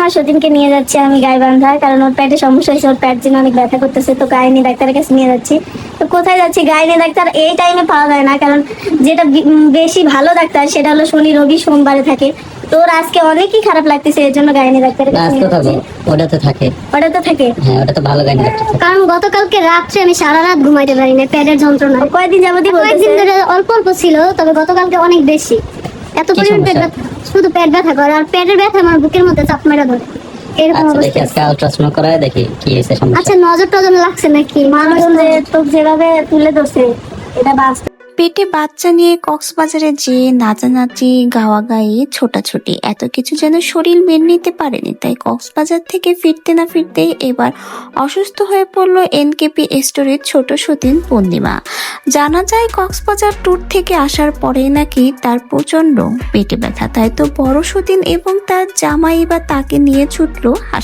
আমার সতীনকে নিয়ে যাচ্ছি আমি গাইবান্ধা, কারণ ওর পেটে সমস্যা হয়েছে, ওর পেট যেন অনেক ব্যথা করতেছে, তো গাইনি ডাক্তারের কাছে নিয়ে যাচ্ছি। তো কোথায় যাচ্ছি, গাইনি ডাক্তার এই টাইমে পাওয়া যায় না, কারণ যেটা বেশি ভালো ডাক্তার সেটা হলো শনি রবি সোমবারে থাকে। তো ওর আজকে অনেকই খারাপ লাগতেছে, এর জন্য গাইনি ডাক্তারের কাছে নিয়ে যাচ্ছি। ওটা তো থাকে, ওটা তো থাকে, হ্যাঁ ওটা তো ভালো গাইনি ডাক্তার থাকে। কারণ গতকালকে রাত্রে আমি সারা রাত ঘুমাইতে পারি না পেটের যন্ত্রণা। কয়েকদিন যাবতই কয়েকদিন বলতেছে। ধরে অল্প অল্প ছিল, তবে গতকালকে অনেক বেশি। এত কি পরিমাণ পেট সমস্যা? ব্যথা, শুধু পেট ব্যথা করে, আর পেটের ব্যথা আমার বুকের মধ্যে চাপ মেরে ধরে, এরকম আচ্ছা দেখি অবস্থা। আজকে আলট্রাসাউন্ড করায় দেখি কি হয়েছে সমস্যা। আচ্ছা, নজর টজর লাগছে নাকি? মানুষ যে তো যেভাবে তুলে ধরছে এটা বাস্তব। পেটে বাচ্চা নিয়ে কক্সবাজারে যে নাচানাচি গাওয়াগাই ছোটাছুটি এত কিছু যেন শরীর মেনে নিতে পারেনি, তাই কক্সবাজার থেকে ফিরতে না ফিরতেই এবার অসুস্থ হয়ে পড়ল এনকেপি স্টোরের ছোট সতীন পূর্ণিমা। জানা যায় কক্সবাজার ট্যুর থেকে আসার পরেই নাকি তার প্রচন্ড পেটে ব্যথা, তাই তো বড় সতীন এবং তার জামাই বা তাকে নিয়ে ছুটল হাসপাতালে।